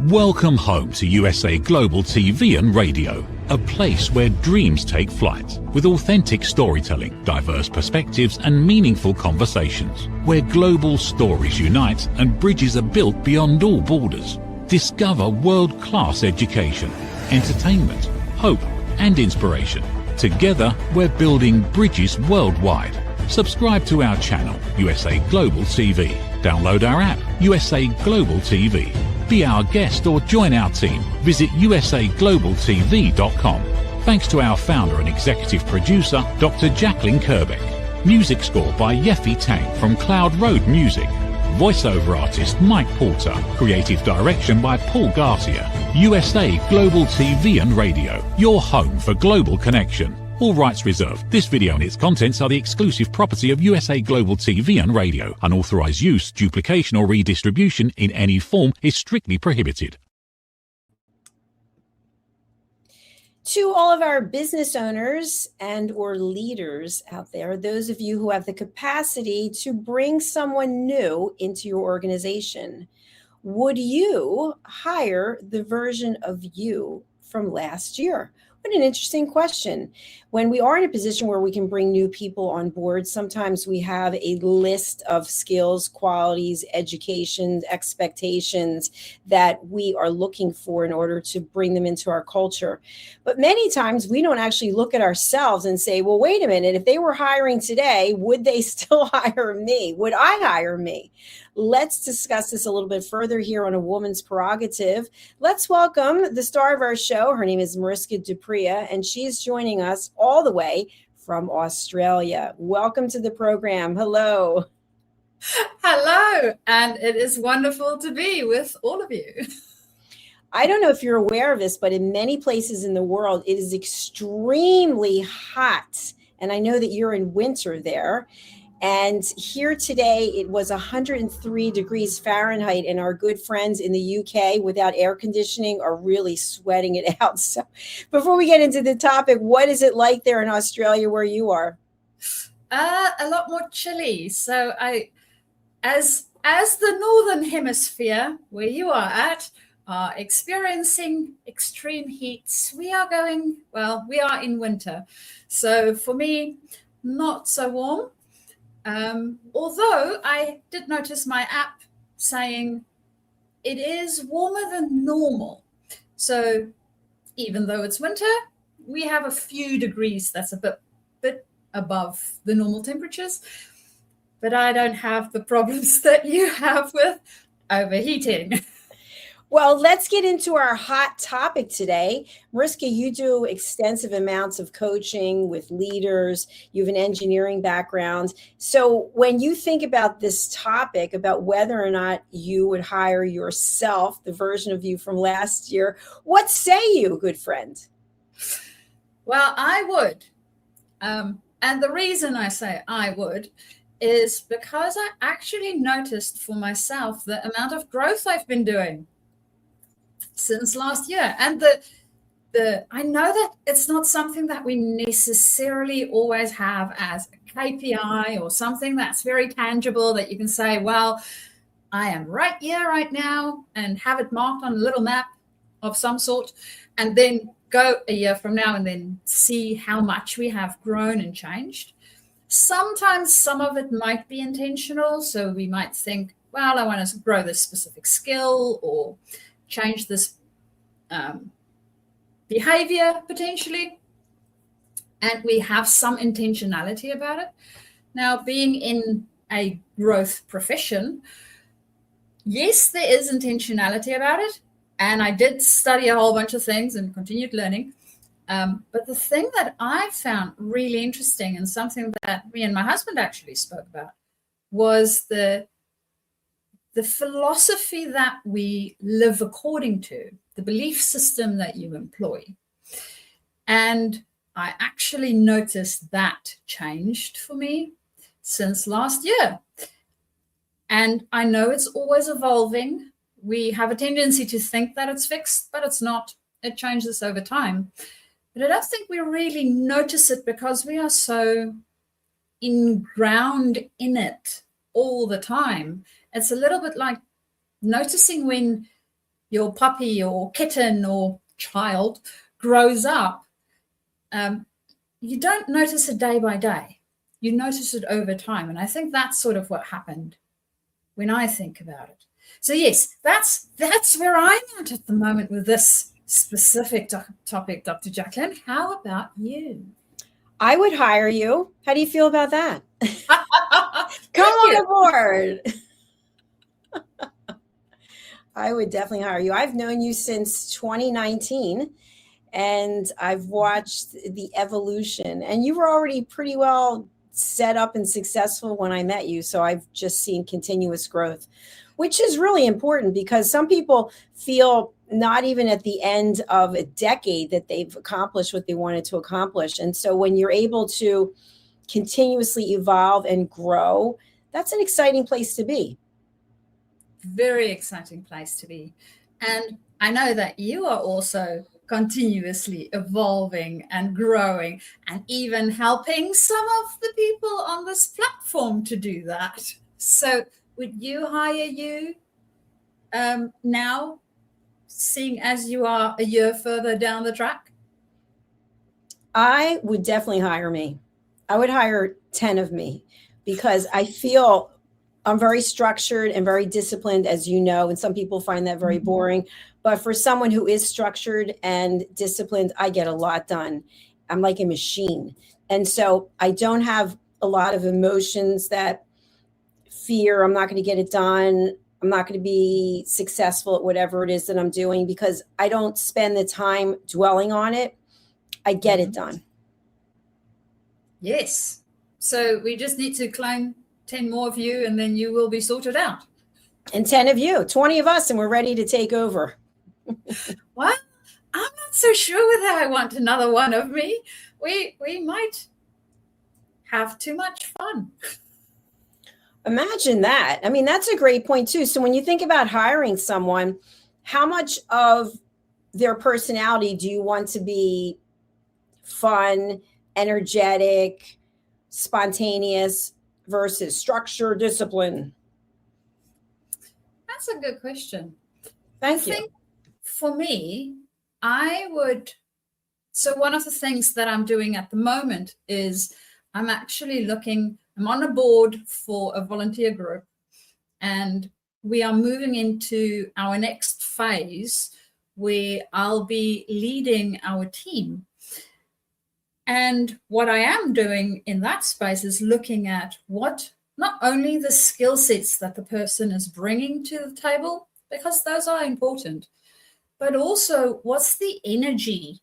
Welcome home to USA Global TV and Radio, a place where dreams take flight, with authentic storytelling, diverse perspectives and meaningful conversations, where global stories unite and bridges are built beyond all borders. Discover world-class education, entertainment, hope and inspiration. Together, we're building bridges worldwide. Subscribe to our channel, USA Global TV. Download our app, USA Global TV. Be our guest or join our team. Visit usaglobaltv.com. Thanks to our founder and executive producer, Dr. Jacalyn Kerbeck. Music score by Yeffy Tang from Cloud Road Music. Voiceover artist Mike Porter. Creative direction by Paul Garcia. USA Global TV and Radio. Your home for global connection. All rights reserved. This video and its contents are the exclusive property of USA Global TV and Radio. Unauthorized use, duplication or redistribution in any form is strictly prohibited. To all of our business owners and or leaders out there, those of you who have the capacity to bring someone new into your organization, would you hire the version of you from last year? What an interesting question. When we are in a position where we can bring new people on board, sometimes we have a list of skills, qualities, education, expectations that we are looking for in order to bring them into our culture. But many times we don't actually look at ourselves and say, well, wait a minute, if they were hiring today, would they still hire me? Would I hire me? Let's discuss this a little bit further here on A Woman's Prerogative. Let's welcome the star of our show. Her name is Mariska Dupria, and she's joining us all the way from Australia. Welcome to the program. Hello. Hello, and it is wonderful to be with all of you. I don't know if you're aware of this, but in many places in the world, it is extremely hot. And I know that you're in winter there. And here today, it was 103 degrees Fahrenheit, and our good friends in the UK without air conditioning are really sweating it out. So before we get into the topic, what is it like there in Australia where you are? A lot more chilly. So as the Northern Hemisphere, where you are at, are experiencing extreme heats, we are in winter. So for me, not so warm. Although I did notice my app saying it is warmer than normal. So even though it's winter, we have a few degrees that's a bit above the normal temperatures. But I don't have the problems that you have with overheating. Well, let's get into our hot topic today. Mariska, you do extensive amounts of coaching with leaders. You have an engineering background. So when you think about this topic, about whether or not you would hire yourself, the version of you from last year, what say you, good friend? Well, I would. And the reason I say I would is because I actually noticed for myself the amount of growth I've been doing since last year. And I know that it's not something that we necessarily always have as a KPI or something that's very tangible that you can say, well, I am right here, right now, and have it marked on a little map of some sort, and then go a year from now and then see how much we have grown and changed. Sometimes some of it might be intentional. So we might think, well, I want to grow this specific skill or change this behavior potentially, and we have some intentionality about it. Now, being in a growth profession, yes, there is intentionality about it, and I did study a whole bunch of things and continued learning. But the thing that I found really interesting, and something that me and my husband actually spoke about, was the philosophy that we live according to, the belief system that you employ. And I actually noticed that changed for me since last year. And I know it's always evolving. We have a tendency to think that it's fixed, but it's not. It changes over time. But I don't think we really notice it because we are so ingrained in it all the time. It's a little bit like noticing when your puppy or kitten or child grows up, you don't notice it day by day. You notice it over time. And I think that's sort of what happened when I think about it. So yes, that's where I'm at the moment with this specific topic, Dr. Jacalyn. How about you? I would hire you. How do you feel about that? Come on board. I would definitely hire you. I've known you since 2019, and I've watched the evolution. And you were already pretty well set up and successful when I met you. So I've just seen continuous growth, which is really important because some people feel not even at the end of a decade that they've accomplished what they wanted to accomplish. And so when you're able to continuously evolve and grow, that's an exciting place to be. Very exciting place to be. And I know that you are also continuously evolving and growing and even helping some of the people on this platform to do that. So would you hire you now, seeing as you are a year further down the track? I would definitely hire me. I would hire 10 of me because I feel I'm very structured and very disciplined, as you know, and some people find that very boring. But for someone who is structured and disciplined, I get a lot done. I'm like a machine. And so I don't have a lot of emotions that fear I'm not going to get it done. I'm not going to be successful at whatever it is that I'm doing because I don't spend the time dwelling on it. I get it done. Yes. So we just need to climb 10 more of you and then you will be sorted out. And 10 of you, 20 of us, and we're ready to take over. Well, I'm not so sure whether I want another one of me. We might have too much fun. Imagine that. I mean, that's a great point too. So when you think about hiring someone, how much of their personality do you want to be fun, energetic, spontaneous versus structure, discipline? That's a good question. Thank you. I think for me, so one of the things that I'm doing at the moment is I'm on a board for a volunteer group, and we are moving into our next phase where I'll be leading our team. And what I am doing in that space is looking at what not only the skill sets that the person is bringing to the table, because those are important, but also what's the energy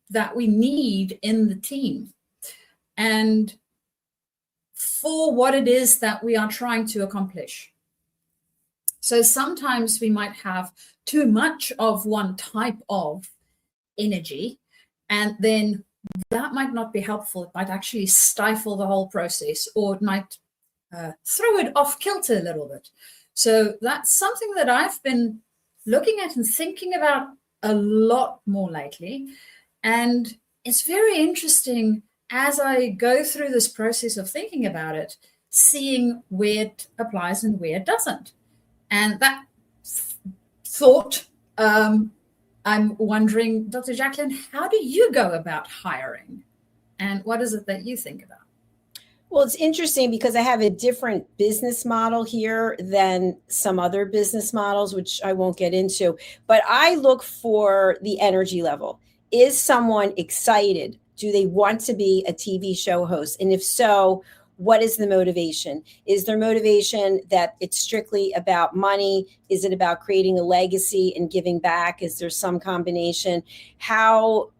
that we need in the team and for what it is that we are trying to accomplish. So sometimes we might have too much of one type of energy, and then that might not be helpful. It might actually stifle the whole process, or it might throw it off kilter a little bit. So that's something that I've been looking at and thinking about a lot more lately. And it's very interesting as I go through this process of thinking about it, seeing where it applies and where it doesn't. And that thought, I'm wondering, Dr. Jacalyn, how do you go about hiring? And what is it that you think about? Well, it's interesting because I have a different business model here than some other business models, which I won't get into. But I look for the energy level. Is someone excited? Do they want to be a TV show host? And if so, what is the motivation? Is their motivation that it's strictly about money? Is it about creating a legacy and giving back? Is there some combination? How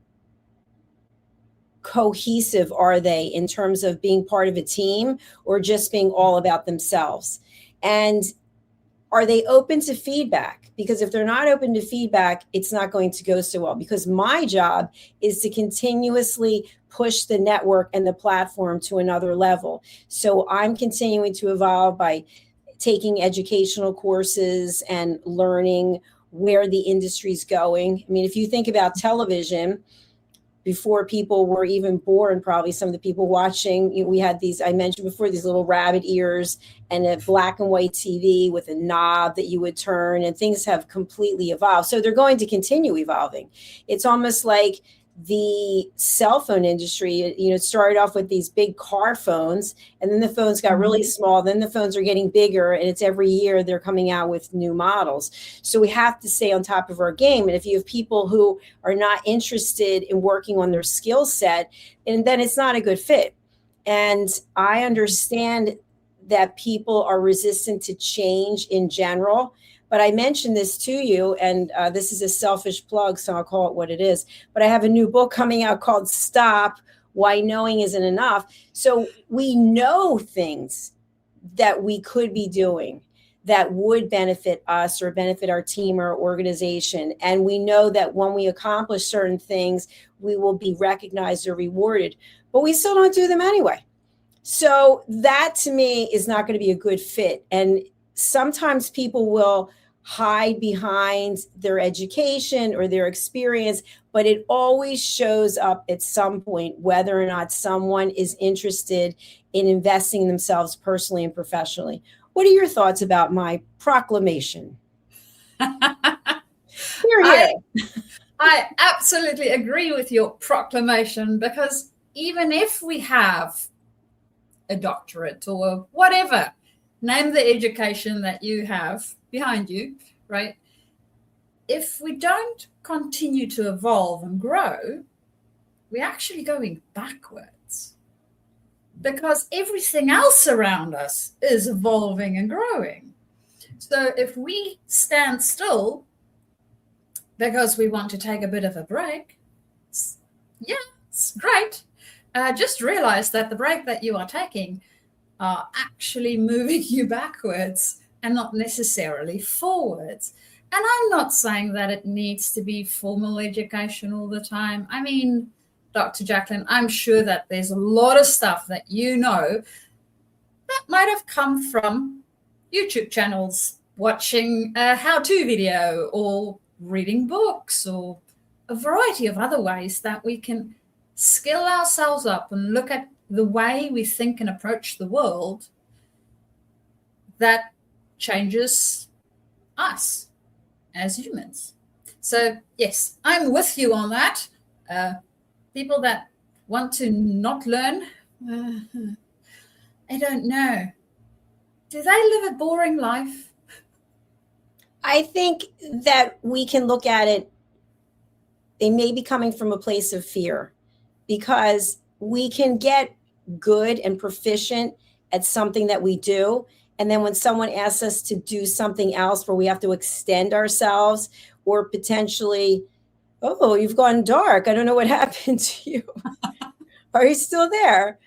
cohesive are they in terms of being part of a team or just being all about themselves? And are they open to feedback? Because if they're not open to feedback, it's not going to go so well, because my job is to continuously push the network and the platform to another level. So I'm continuing to evolve by taking educational courses and learning where the industry's going. I mean, if you think about television, before people were even born, probably some of the people watching. We had these, I mentioned before, these little rabbit ears and a black and white TV with a knob that you would turn, and things have completely evolved. So they're going to continue evolving. It's almost like the cell phone industry, it started off with these big car phones, and then the phones got really small. Then the phones are getting bigger, and it's every year they're coming out with new models. So we have to stay on top of our game. And if you have people who are not interested in working on their skill set, and then it's not a good fit. And I understand that people are resistant to change in general. But I mentioned this to you, and this is a selfish plug, so I'll call it what it is. But I have a new book coming out called Stop, Why Knowing Isn't Enough. So we know things that we could be doing that would benefit us or benefit our team or organization. And we know that when we accomplish certain things, we will be recognized or rewarded. But we still don't do them anyway. So that, to me, is not going to be a good fit. And sometimes people will hide behind their education or their experience, but it always shows up at some point, whether or not someone is interested in investing in themselves personally and professionally. What are your thoughts about my proclamation? Here. I absolutely agree with your proclamation, because even if we have a doctorate or whatever, name the education that you have behind you, right? If we don't continue to evolve and grow, we're actually going backwards, because everything else around us is evolving and growing. So if we stand still because we want to take a bit of a break, it's great. Just realize that the break that you are taking are actually moving you backwards and not necessarily forwards. And I'm not saying that it needs to be formal education all the time. I mean, Dr. Jacalyn, I'm sure that there's a lot of stuff that that might have come from YouTube channels, watching a how-to video or reading books, or a variety of other ways that we can skill ourselves up and look at the way we think and approach the world that changes us as humans. So yes, I'm with you on that. People that want to not learn, I don't know. Do they live a boring life? I think that we can look at it, they may be coming from a place of fear, because we can get good and proficient at something that we do. And then when someone asks us to do something else where we have to extend ourselves, or potentially, oh, you've gone dark, I don't know what happened to you. Are you still there?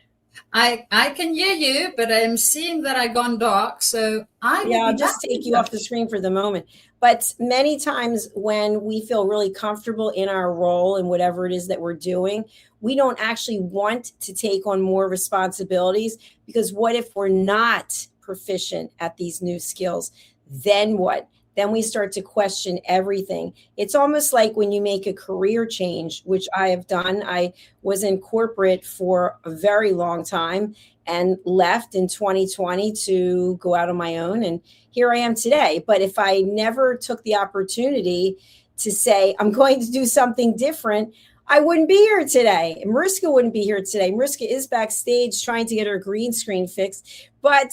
I can hear you, but I'm seeing that I've gone dark. So I'll just take you off the screen for the moment. But many times when we feel really comfortable in our role and whatever it is that we're doing, we don't actually want to take on more responsibilities, because what if we're not proficient at these new skills? Then what? Then we start to question everything. It's almost like when you make a career change, which I have done. I was in corporate for a very long time and left in 2020 to go out on my own. And here I am today. But if I never took the opportunity to say, I'm going to do something different, I wouldn't be here today. And Mariska wouldn't be here today. Mariska is backstage trying to get her green screen fixed. But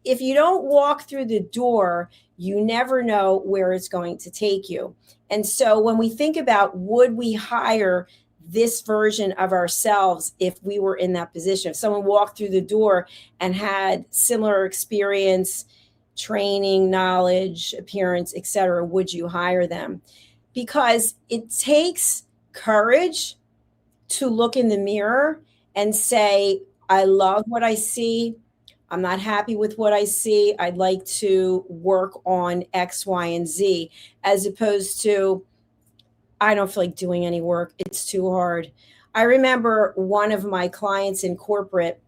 if you don't walk through the door, you never know where it's going to take you. And so when we think about, would we hire this version of ourselves if we were in that position? If someone walked through the door and had similar experience, training, knowledge, appearance, et cetera, would you hire them? Because it takes courage to look in the mirror and say, I love what I see. I'm not happy with what I see. I'd like to work on X, Y, and Z, as opposed to, I don't feel like doing any work. It's too hard. I remember one of my clients in corporate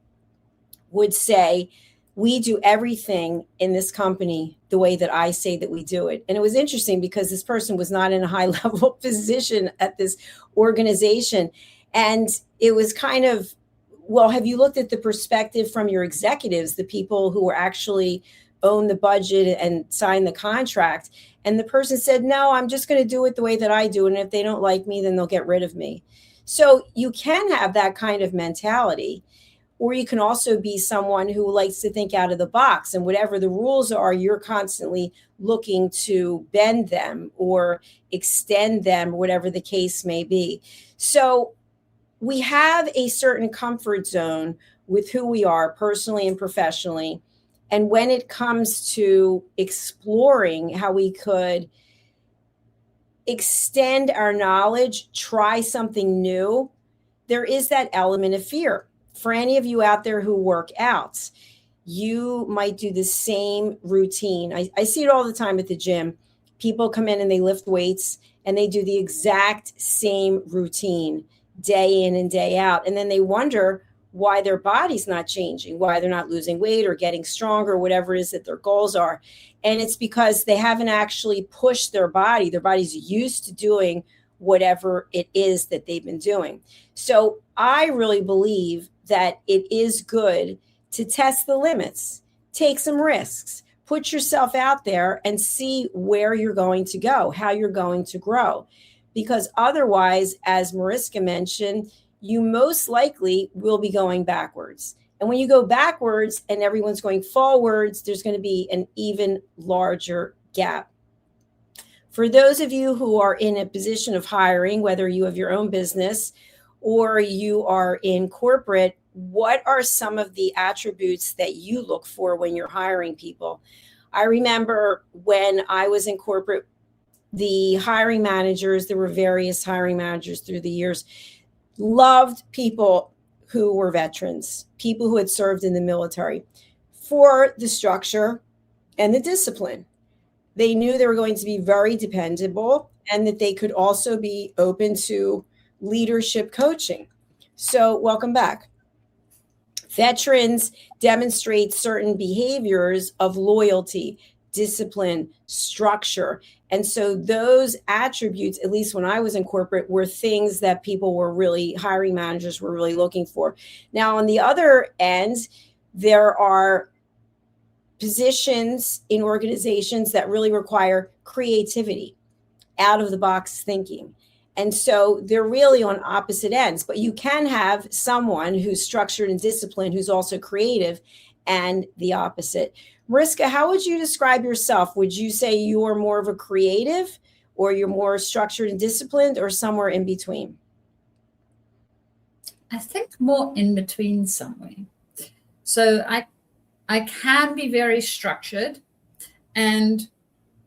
would say, we do everything in this company the way that I say that we do it. And it was interesting because this person was not in a high level position at this organization. And it was kind of, well, have you looked at the perspective from your executives, the people who actually own the budget and sign the contract? And the person said, no, I'm just going to do it the way that I do. And if they don't like me, then they'll get rid of me. So you can have that kind of mentality. Or you can also be someone who likes to think out of the box, and whatever the rules are, you're constantly looking to bend them or extend them, whatever the case may be. So we have a certain comfort zone with who we are personally and professionally. And when it comes to exploring how we could extend our knowledge, try something new, there is that element of fear. For any of you out there who work out, you might do the same routine. I see it all the time at the gym. People come in and they lift weights and they do the exact same routine day in and day out. And then they wonder why their body's not changing, why they're not losing weight or getting stronger, whatever it is that their goals are. And it's because they haven't actually pushed their body. Their body's used to doing whatever it is that they've been doing. So I really believe that it is good to test the limits, take some risks, put yourself out there and see where you're going to go, how you're going to grow. Because otherwise, as Mariska mentioned, you most likely will be going backwards. And when you go backwards and everyone's going forwards, there's going to be an even larger gap. For those of you who are in a position of hiring, whether you have your own business or you are in corporate, what are some of the attributes that you look for when you're hiring people? I remember when I was in corporate, the hiring managers, there were various hiring managers through the years, loved people who were veterans, people who had served in the military for the structure and the discipline. They knew they were going to be very dependable and that they could also be open to leadership coaching. So welcome back. Veterans demonstrate certain behaviors of loyalty, discipline, structure. And so those attributes, at least when I was in corporate, were things that people were really, hiring managers were really looking for. Now, on the other end, there are positions in organizations that really require creativity, out of the box thinking. And so they're really on opposite ends, but you can have someone who's structured and disciplined, who's also creative, and the opposite. Mariska, how would you describe yourself? Would you say you're more of a creative, or you're more structured and disciplined, or somewhere in between? I think more in between somewhere. So I can be very structured, and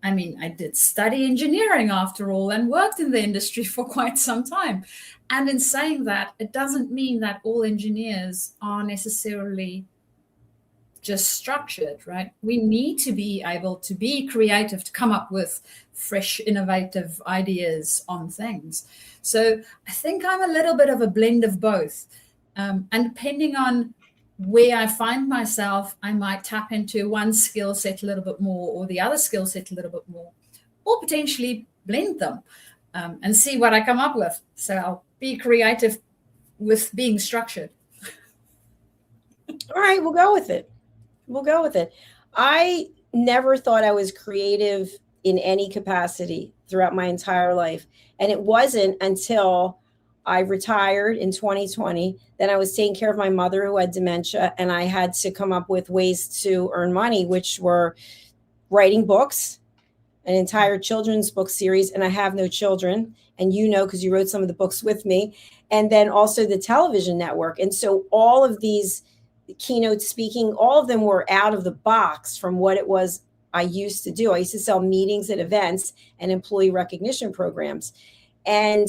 I mean, I did study engineering after all and worked in the industry for quite some time. And in saying that, it doesn't mean that all engineers are necessarily just structured, right? We need to be able to be creative, to come up with fresh, innovative ideas on things. So I think I'm a little bit of a blend of both. And depending on where I find myself, I might tap into one skill set a little bit more or the other skill set a little bit more, or potentially blend them and see what I come up with. So I'll be creative with being structured. All right, we'll go with it. We'll go with it. I never thought I was creative in any capacity throughout my entire life. And it wasn't until I retired in 2020. Then I was taking care of my mother who had dementia, and I had to come up with ways to earn money, which were writing books, an entire children's book series. And I have no children. And you know, because you wrote some of the books with me, and then also the television network. And so all of these keynote speaking, all of them were out of the box from what it was I used to do. I used to sell meetings at events and employee recognition programs. And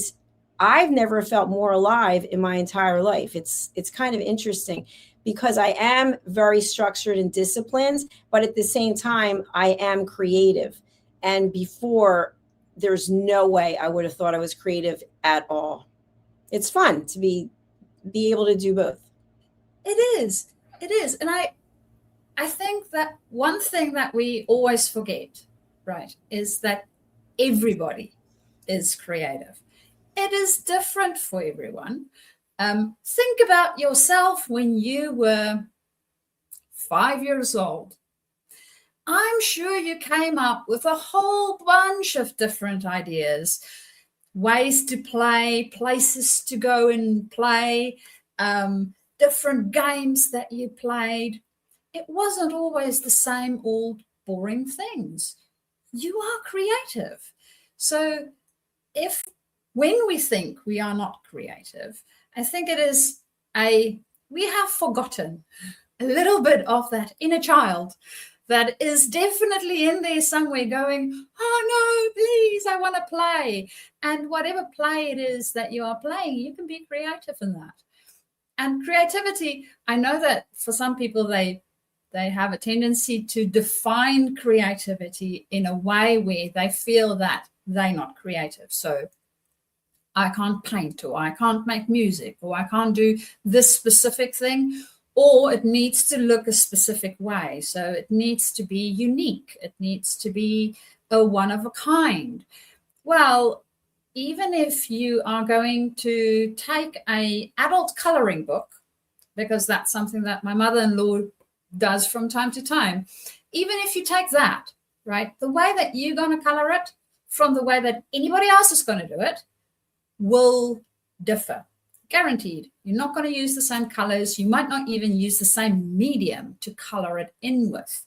I've never felt more alive in my entire life. It's kind of interesting because I am very structured and disciplined, but at the same time, I am creative. And before, there's no way I would have thought I was creative at all. It's fun to be able to do both. It is. And I I think that one thing that we always forget, right, is that everybody is creative. It is different for everyone. Think about yourself when you were 5 years old. I'm sure you came up with a whole bunch of different ideas, ways to play, places to go and play, different games that you played. It wasn't always the same old boring things. You are creative. So when we think we are not creative, I think it is we have forgotten a little bit of that inner child that is definitely in there somewhere going, oh no, please, I want to play. And whatever play it is that you are playing, you can be creative in that. And creativity, I know that for some people, they have a tendency to define creativity in a way where they feel that they're not creative. So I can't paint, or I can't make music, or I can't do this specific thing, or it needs to look a specific way. So it needs to be unique. It needs to be a one of a kind. Well, even if you are going to take an adult coloring book, because that's something that my mother-in-law does from time to time, even if you take that, right, the way that you're going to color it from the way that anybody else is going to do it will differ. Guaranteed. You're not going to use the same colors. You might not even use the same medium to color it in with.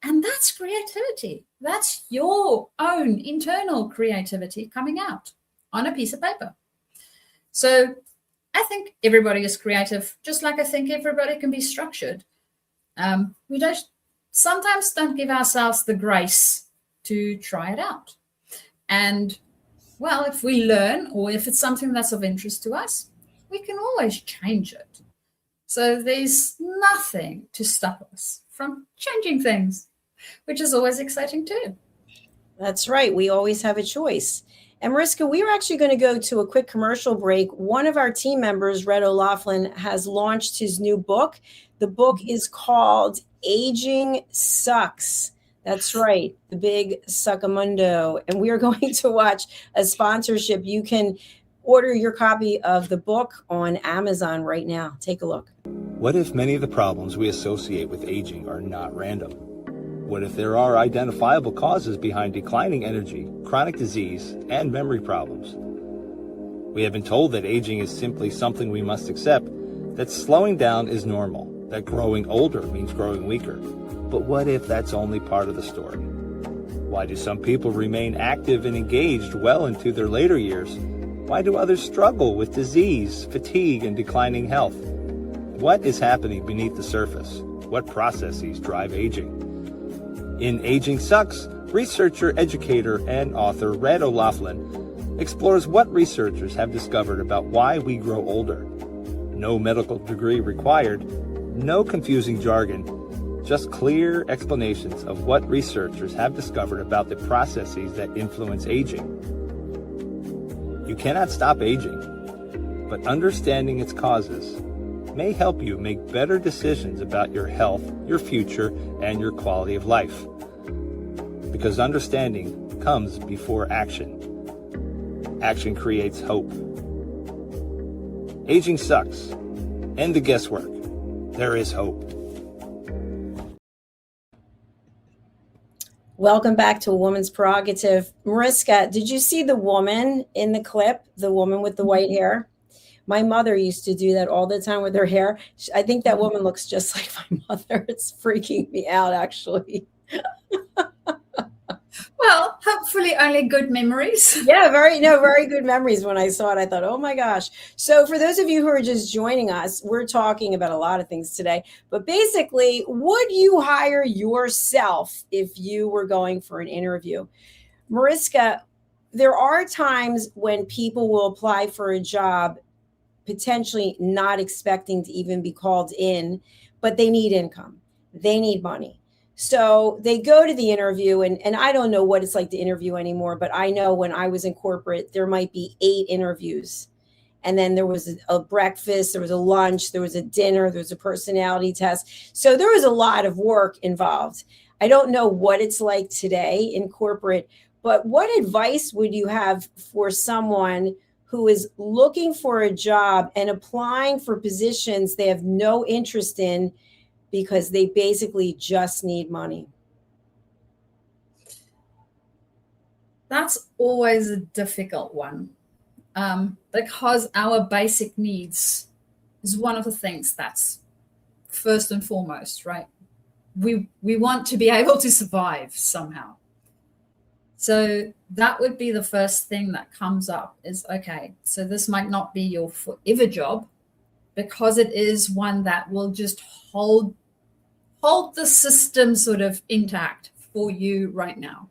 And that's creativity. That's your own internal creativity coming out on a piece of paper. So I think everybody is creative, just like I think everybody can be structured. We sometimes don't give ourselves the grace to try it out. And well, if we learn, or if it's something that's of interest to us, we can always change it. So there's nothing to stop us from changing things, which is always exciting too. That's right. We always have a choice. And Mariska, we are actually going to go to a quick commercial break. One of our team members, Red O'Loughlin, has launched his new book. The book is called Aging Sucks. That's right, the big Suckamundo. And we are going to watch a sponsorship. You can order your copy of the book on Amazon right now. Take a look. What if many of the problems we associate with aging are not random? What if there are identifiable causes behind declining energy, chronic disease, and memory problems? We have been told that aging is simply something we must accept, that slowing down is normal, that growing older means growing weaker. But what if that's only part of the story? Why do some people remain active and engaged well into their later years? Why do others struggle with disease, fatigue, and declining health? What is happening beneath the surface? What processes drive aging? In Aging Sucks, researcher, educator, and author Red O'Loughlin explores what researchers have discovered about why we grow older. No medical degree required, no confusing jargon, just clear explanations of what researchers have discovered about the processes that influence aging. You cannot stop aging, but understanding its causes may help you make better decisions about your health, your future, and your quality of life. Because understanding comes before action. Action creates hope. Aging sucks. End the guesswork. There is hope. Welcome back to A Woman's Prerogative. Mariska, did you see the woman in the clip, the woman with the white hair? My mother used to do that all the time with her hair. I think that woman looks just like my mother. It's freaking me out, actually. Well, hopefully only good memories. Yeah, very good memories. When I saw it, I thought, oh my gosh. So for those of you who are just joining us, we're talking about a lot of things today. But basically, would you hire yourself if you were going for an interview? Mariska, there are times when people will apply for a job potentially not expecting to even be called in, but they need income. They need money. So they go to the interview, and I don't know what it's like to interview anymore, but I know when I was in corporate, there might be 8 interviews. And then there was a breakfast, there was a lunch, there was a dinner, there was a personality test. So there was a lot of work involved. I don't know what it's like today in corporate, but what advice would you have for someone who is looking for a job and applying for positions they have no interest in because they basically just need money? That's always a difficult one, because our basic needs is one of the things that's first and foremost, right? We want to be able to survive somehow. So that would be the first thing that comes up is, okay, so this might not be your forever job, because it is one that will just hold the system sort of intact for you right now.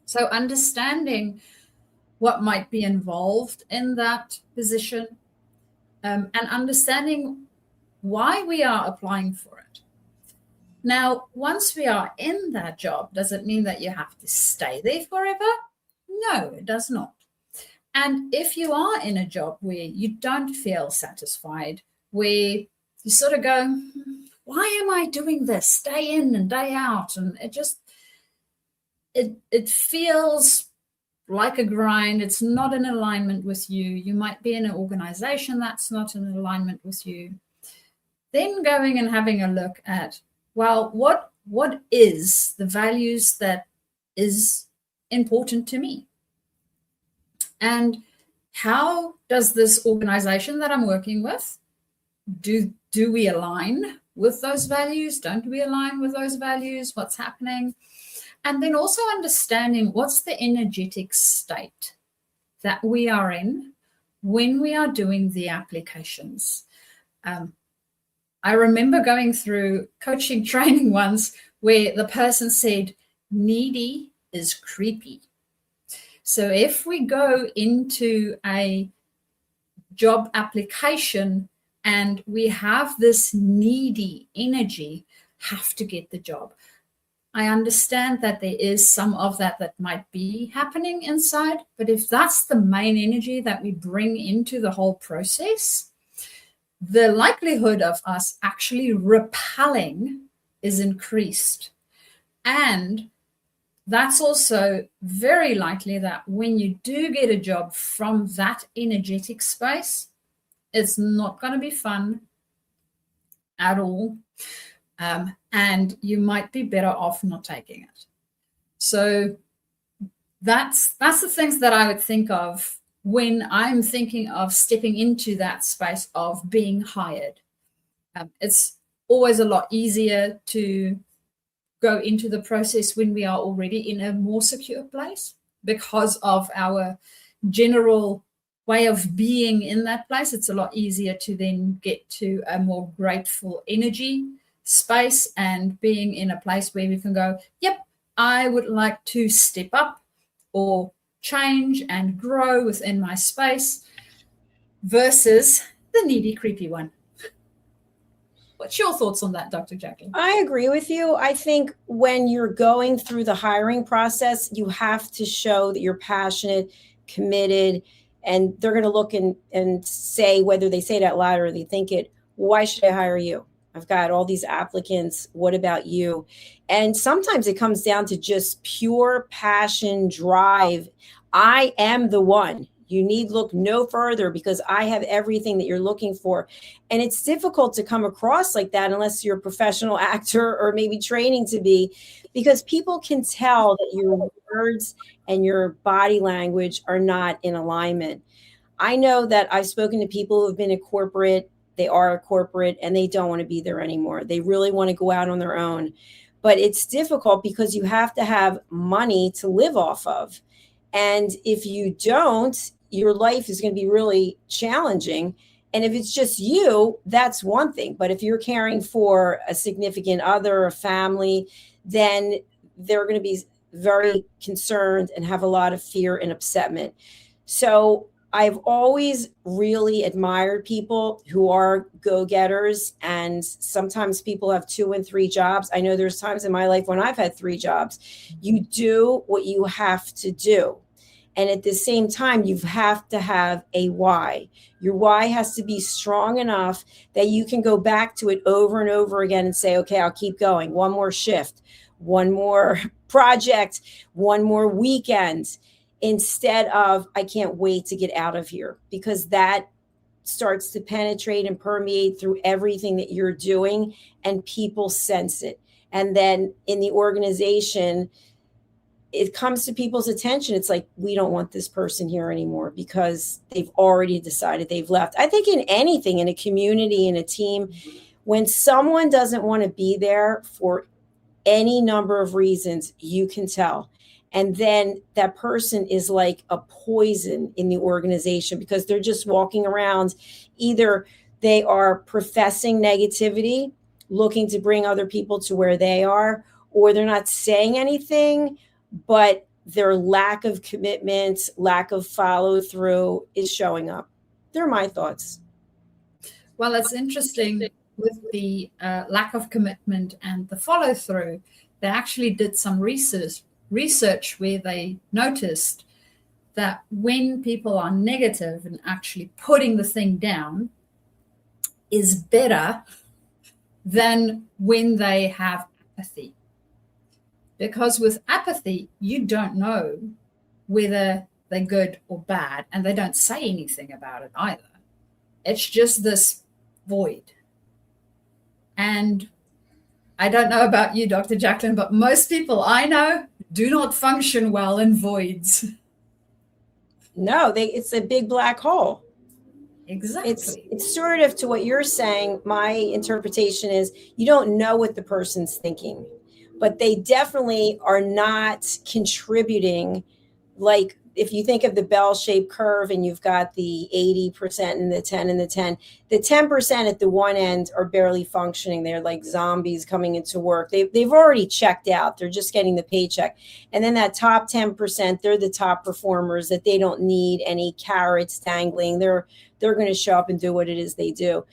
So understanding what might be involved in that position, and understanding why we are applying for it. Now, once we are in that job, does it mean that you have to stay there forever? No, it does not. And if you are in a job where you don't feel satisfied, where you sort of go, why am I doing this day in and day out? And it feels like a grind. It's not in alignment with you. You might be in an organization that's not in alignment with you. Then going and having a look at, well, what is the values that is important to me? And how does this organization that I'm working with, do we align with those values? Don't we align with those values? What's happening? And then also understanding what's the energetic state that we are in when we are doing the applications. I remember going through coaching training once where the person said, needy is creepy. So if we go into a job application and we have this needy energy, have to get the job. I understand that there is some of that might be happening inside, but if that's the main energy that we bring into the whole process, the likelihood of us actually repelling is increased. And that's also very likely that when you do get a job from that energetic space, it's not going to be fun at all. And you might be better off not taking it. So that's the things that I would think of when I'm thinking of stepping into that space of being hired. It's always a lot easier to go into the process when we are already in a more secure place because of our general way of being in that place. It's a lot easier to then get to a more grateful energy space and being in a place where we can go, yep, I would like to step up or change and grow within my space versus the needy, creepy one. What's your thoughts on that, Dr. Jacalyn? I agree with you. I think when you're going through the hiring process, you have to show that you're passionate, committed, and they're going to look and say, whether they say it out loud or they think it, why should I hire you? I've got all these applicants. What about you? And sometimes it comes down to just pure passion, drive. I am the one. You need look no further because I have everything that you're looking for. And it's difficult to come across like that unless you're a professional actor or maybe training to be, because people can tell that your words and your body language are not in alignment. I know that I've spoken to people who've been in corporate, they are a corporate, and they don't want to be there anymore. They really want to go out on their own. But it's difficult because you have to have money to live off of. And if you don't, your life is going to be really challenging. And if it's just you, that's one thing. But if you're caring for a significant other, a family, then they're going to be very concerned and have a lot of fear and upsetment. So I've always really admired people who are go-getters, and sometimes people have 2 and 3 jobs. I know there's times in my life when I've had 3 jobs. You do what you have to do. And at the same time, you have to have a why. Your why has to be strong enough that you can go back to it over and over again and say, okay, I'll keep going. One more shift, one more project, one more weekend, instead of, I can't wait to get out of here, because that starts to penetrate and permeate through everything that you're doing, and people sense it. And then in the organization, it comes to people's attention. It's like, we don't want this person here anymore because they've already decided they've left. I think in anything, in a community, in a team, when someone doesn't want to be there for any number of reasons, you can tell. And then that person is like a poison in the organization, because they're just walking around. Either they are professing negativity, looking to bring other people to where they are, or they're not saying anything, but their lack of commitment, lack of follow through is showing up. They're my thoughts. Well, it's interesting with the lack of commitment and the follow through. They actually did some research where they noticed that when people are negative and actually putting the thing down is better than when they have apathy. Because with apathy, you don't know whether they're good or bad, and they don't say anything about it either. It's just this void. And I don't know about you, Dr. Jacalyn, but most people I know do not function well in voids. No, it's a big black hole. Exactly. It's sort of to what you're saying. My interpretation is, you don't know what the person's thinking, but they definitely are not contributing. Like, if you think of the bell-shaped curve and you've got the 80% and the 10 and the 10, the 10% at the one end are barely functioning. They're like zombies coming into work. They've already checked out. They're just getting the paycheck. And then that top 10%, they're the top performers that they don't need any carrots dangling. They're going to show up and do what it is they do.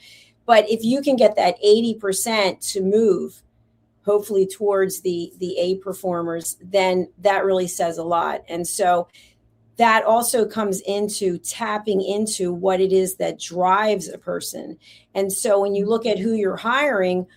But if you can get that 80% to move, hopefully towards the A performers, then that really says a lot. And so that also comes into tapping into what it is that drives a person. And so when you look at who you're hiring,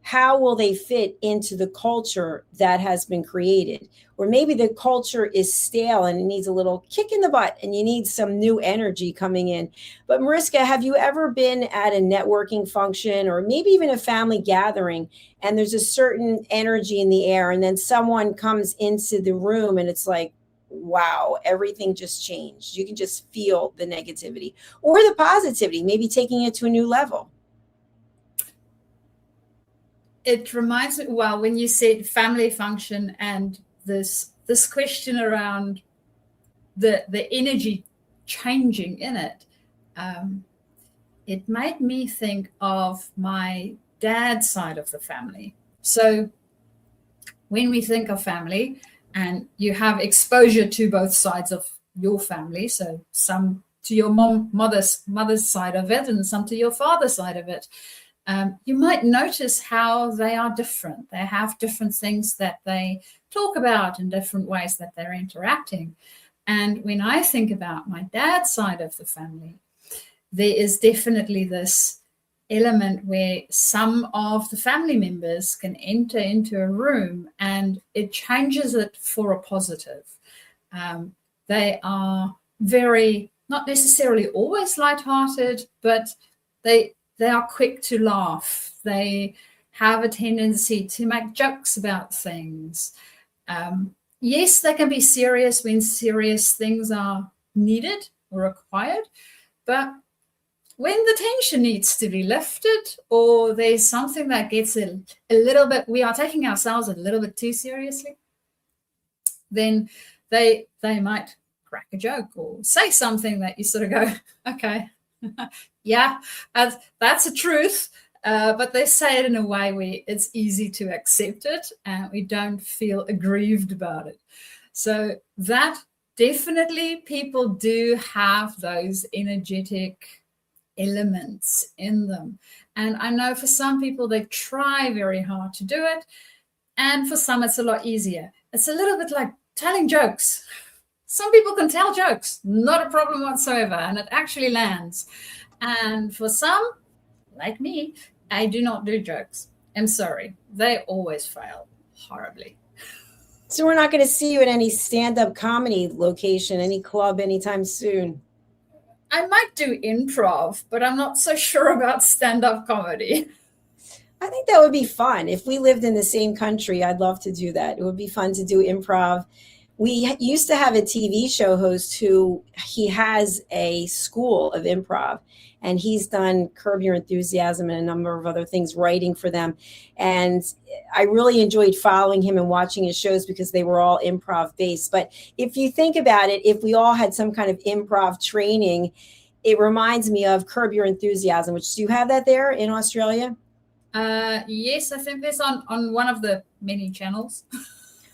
how will they fit into the culture that has been created? Or maybe the culture is stale and it needs a little kick in the butt and you need some new energy coming in. But Mariska, have you ever been at a networking function or maybe even a family gathering, and there's a certain energy in the air, and then someone comes into the room and it's like, wow, everything just changed. You can just feel the negativity or the positivity, maybe taking it to a new level. It reminds me, well, when you said family function and this question around the energy changing in it, it made me think of my dad's side of the family. So when we think of family, and you have exposure to both sides of your family, so some to your mother's side of it and some to your father's side of it, you might notice how they are different. They have different things that they talk about and different ways that they're interacting. And when I think about my dad's side of the family, there is definitely this element where some of the family members can enter into a room and it changes it for a positive. They are very, not necessarily always lighthearted, but they are quick to laugh. They have a tendency to make jokes about things. Yes, they can be serious when serious things are needed or required, but when the tension needs to be lifted, or there's something that gets a little bit, we are taking ourselves a little bit too seriously, then they might crack a joke or say something that you sort of go, okay, yeah, that's a truth, but they say it in a way where it's easy to accept it and we don't feel aggrieved about it. So that definitely, people do have those energetic elements in them. And I know for some people, they try very hard to do it. And for some, it's a lot easier. It's a little bit like telling jokes. Some people can tell jokes, not a problem whatsoever, and it actually lands. And for some, like me, I do not do jokes. I'm sorry. They always fail horribly. So we're not going to see you at any stand-up comedy location, any club anytime soon. I might do improv, but I'm not so sure about stand-up comedy. I think that would be fun. If we lived in the same country, I'd love to do that. It would be fun to do improv. We used to have a TV show host who he has a school of improv, and he's done Curb Your Enthusiasm and a number of other things, writing for them. And I really enjoyed following him and watching his shows because they were all improv based. But if you think about it, if we all had some kind of improv training, it reminds me of Curb Your Enthusiasm, which, do you have that there in Australia? Yes, I think that's on one of the many channels.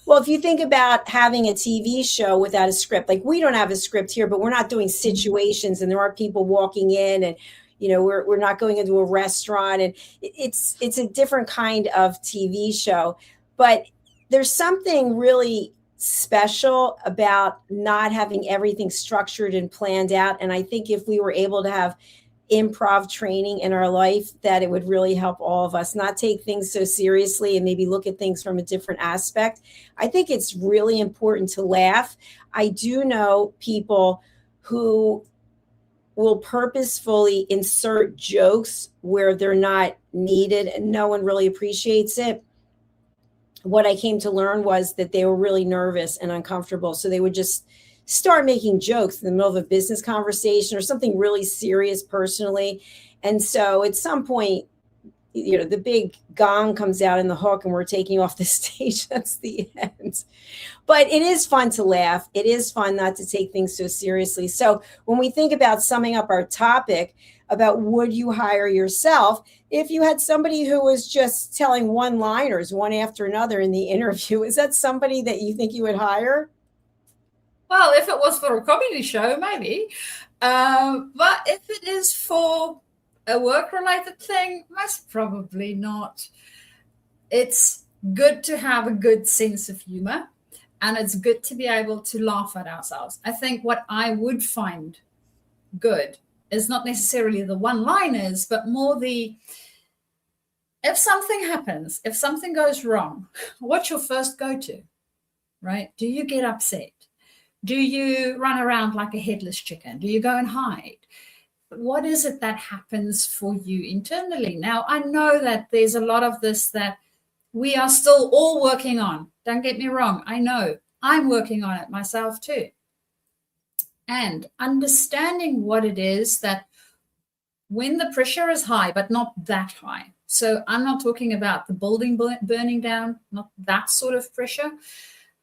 Well, if you think about having a TV show without a script, like we don't have a script here, but we're not doing situations and there are people walking in and, you know, we're not going into a restaurant, and it's a different kind of TV show. But there's something really special about not having everything structured and planned out. And I think if we were able to have improv training in our life, that it would really help all of us not take things so seriously and maybe look at things from a different aspect. I think it's really important to laugh. I do know people who will purposefully insert jokes where they're not needed and no one really appreciates it. What I came to learn was that they were really nervous and uncomfortable, so they would just start making jokes in the middle of a business conversation or something really serious personally. And so at some point, you know, the big gong comes out in the hook and we're taking off the stage. That's the end. But it is fun to laugh. It is fun not to take things so seriously. So when we think about summing up our topic about would you hire yourself, if you had somebody who was just telling one-liners one after another in the interview, is that somebody that you think you would hire? Well, if it was for a comedy show, maybe. But if it is for a work-related thing, most probably not. It's good to have a good sense of humor, and it's good to be able to laugh at ourselves. I think what I would find good is not necessarily the one-liners, but more if something happens, if something goes wrong, what's your first go-to, right? Do you get upset? Do you run around like a headless chicken? Do you go and hide? What is it that happens for you internally? Now, I know that there's a lot of this that we are still all working on. Don't get me wrong. I know I'm working on it myself too. And understanding what it is that when the pressure is high, but not that high. So I'm not talking about the building burning down, not that sort of pressure.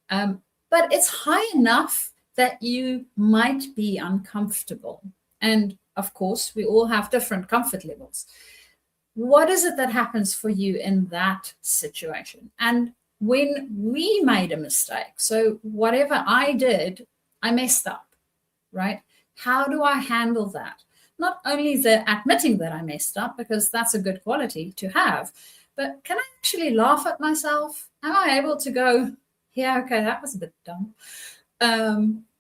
But it's high enough that you might be uncomfortable. And of course, we all have different comfort levels. What is it that happens for you in that situation? And when we made a mistake, so whatever I did, I messed up, right? How do I handle that? Not only the admitting that I messed up, because that's a good quality to have, but can I actually laugh at myself? Am I able to go, yeah, okay, that was a bit dumb,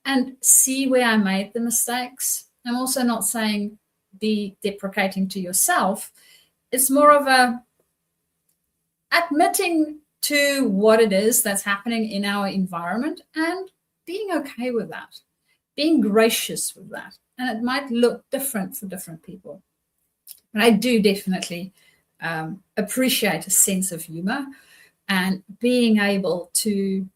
and see where I made the mistakes? I'm also not saying be deprecating to yourself. It's more of a admitting to what it is that's happening in our environment and being okay with that, being gracious with that. And it might look different for different people. But I do definitely appreciate a sense of humor and being able to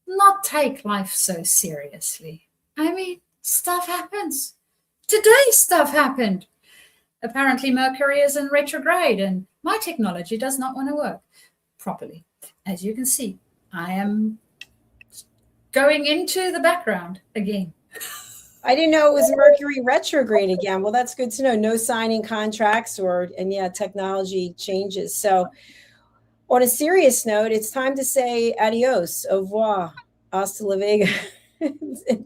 not take life so seriously. I mean, stuff happens. Today, stuff happened. Apparently, Mercury is in retrograde and my technology does not want to work properly. As you can see, I am going into the background again. I didn't know it was Mercury retrograde again. Well, that's good to know. No signing contracts and technology changes. So on a serious note, it's time to say adios, au revoir, hasta la vega.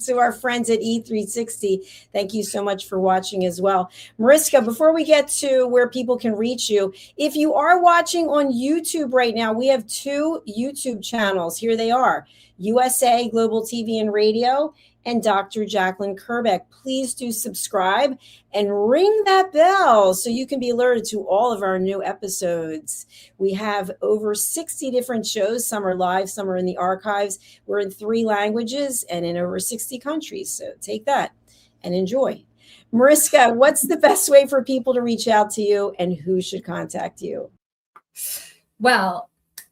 To our friends at E360, thank you so much for watching as well. Mariska, before we get to where people can reach you, if you are watching on YouTube right now, we have 2 YouTube channels. Here they are. USA Global TV and Radio, and Dr. Jacalyn Kerbeck. Please do subscribe and ring that bell so you can be alerted to all of our new episodes. We have over 60 different shows. Some are live, some are in the archives. We're in 3 languages and in over 60 countries. So take that and enjoy. Mariska, what's the best way for people to reach out to you, and who should contact you? Well,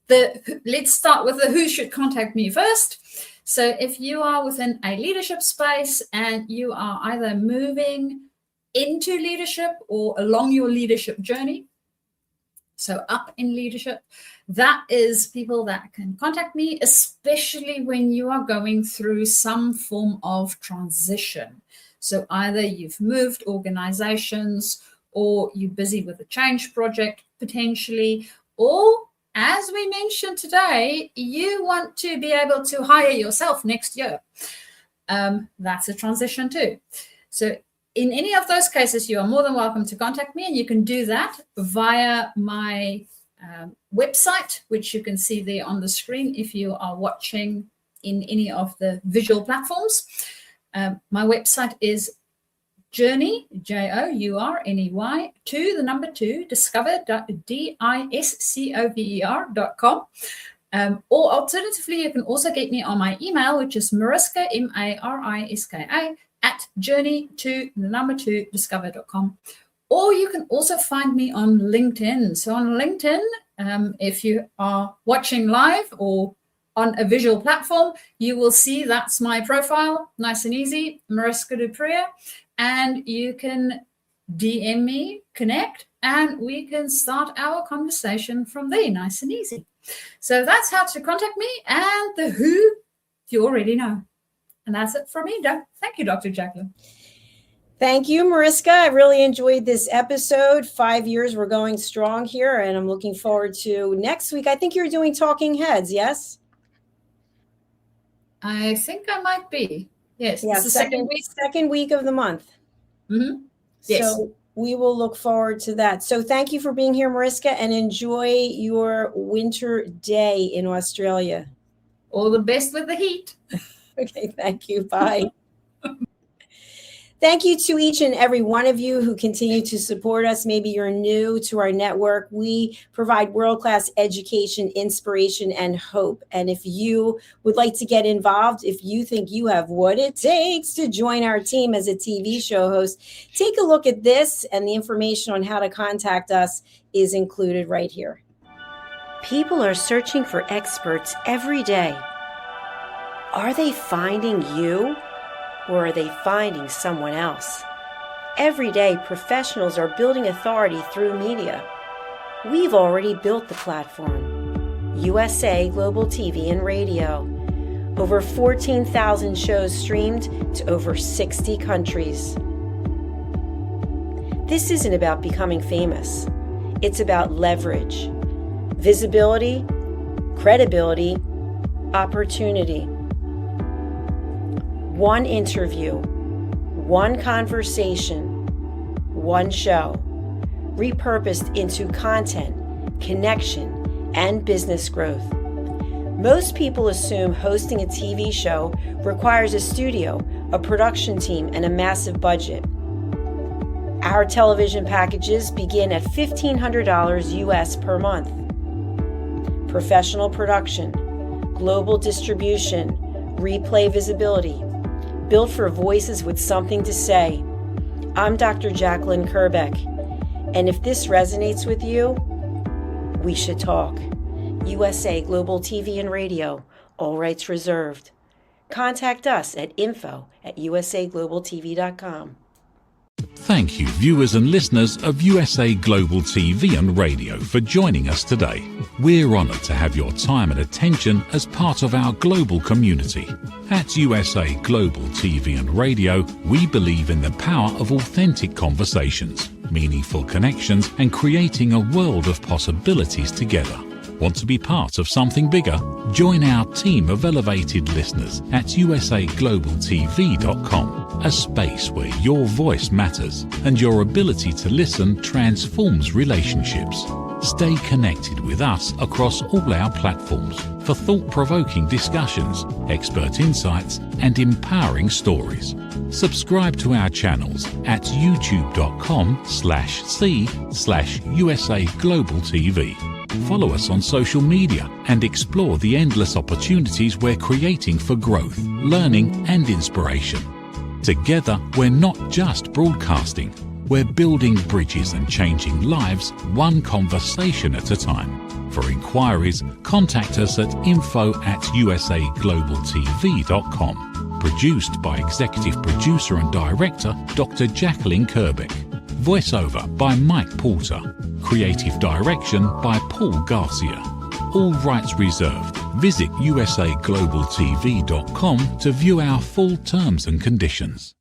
let's start with the who should contact me first. So if you are within a leadership space and you are either moving into leadership or along your leadership journey, so up in leadership, that is people that can contact me, especially when you are going through some form of transition. So either you've moved organizations, or you're busy with a change project potentially, or as we mentioned today, you want to be able to hire yourself next year. That's a transition too. So in any of those cases, you are more than welcome to contact me, and you can do that via my website, which you can see there on the screen if you are watching in any of the visual platforms. My website is Journey, Journey, 2, discover.com. Or alternatively, you can also get me on my email, which is Mariska, Mariska, @journey2, Or you can also find me on LinkedIn. So on LinkedIn, if you are watching live or on a visual platform, you will see that's my profile, nice and easy, Mariska du Preez. And you can DM me, connect, and we can start our conversation from there, nice and easy. So that's how to contact me, and the who you already know. And that's it from me, Doug. Thank you, Dr. Jacalyn. Thank you, Mariska. I really enjoyed this episode. 5 years, we're going strong here, and I'm looking forward to next week. I think you're doing Talking Heads, yes? I think I might be. Yes, yeah, it's the second week. Second week of the month. Mm-hmm. Yes. So we will look forward to that. So thank you for being here, Mariska, and enjoy your winter day in Australia. All the best with the heat. Okay, thank you. Bye. Thank you to each and every one of you who continue to support us. Maybe you're new to our network. We provide world-class education, inspiration, and hope. And if you would like to get involved, if you think you have what it takes to join our team as a TV show host, take a look at this, and the information on how to contact us is included right here. People are searching for experts every day. Are they finding you? Or are they finding someone else? Every day, professionals are building authority through media. We've already built the platform. USA Global TV and Radio. Over 14,000 shows streamed to over 60 countries. This isn't about becoming famous. It's about leverage, visibility, credibility, opportunity. One interview, one conversation, one show, repurposed into content, connection, and business growth. Most people assume hosting a TV show requires a studio, a production team, and a massive budget. Our television packages begin at $1,500 US per month. Professional production, global distribution, replay visibility, built for voices with something to say. I'm Dr. Jacalyn Kerbeck, and if this resonates with you, we should talk. USA Global TV and Radio, all rights reserved. Contact us at info@usaglobaltv.com. Thank you, viewers and listeners of USA Global TV and Radio, for joining us today. We're honoured to have your time and attention as part of our global community. At USA Global TV and Radio, we believe in the power of authentic conversations, meaningful connections, and creating a world of possibilities together. Want to be part of something bigger? Join our team of elevated listeners at usaglobaltv.com, a space where your voice matters and your ability to listen transforms relationships. Stay connected with us across all our platforms for thought-provoking discussions, expert insights, and empowering stories. Subscribe to our channels at youtube.com/c/USA Global TV. Follow us on social media and explore the endless opportunities we're creating for growth, learning, and inspiration. Together, we're not just broadcasting, we're building bridges and changing lives one conversation at a time. For inquiries, contact us at info@usaglobaltv.com. Produced by Executive Producer and Director Dr. Jacalyn Kerbeck. Voiceover by Mike Porter. Creative Direction by Paul Garcia. All rights reserved. Visit usaglobaltv.com to view our full terms and conditions.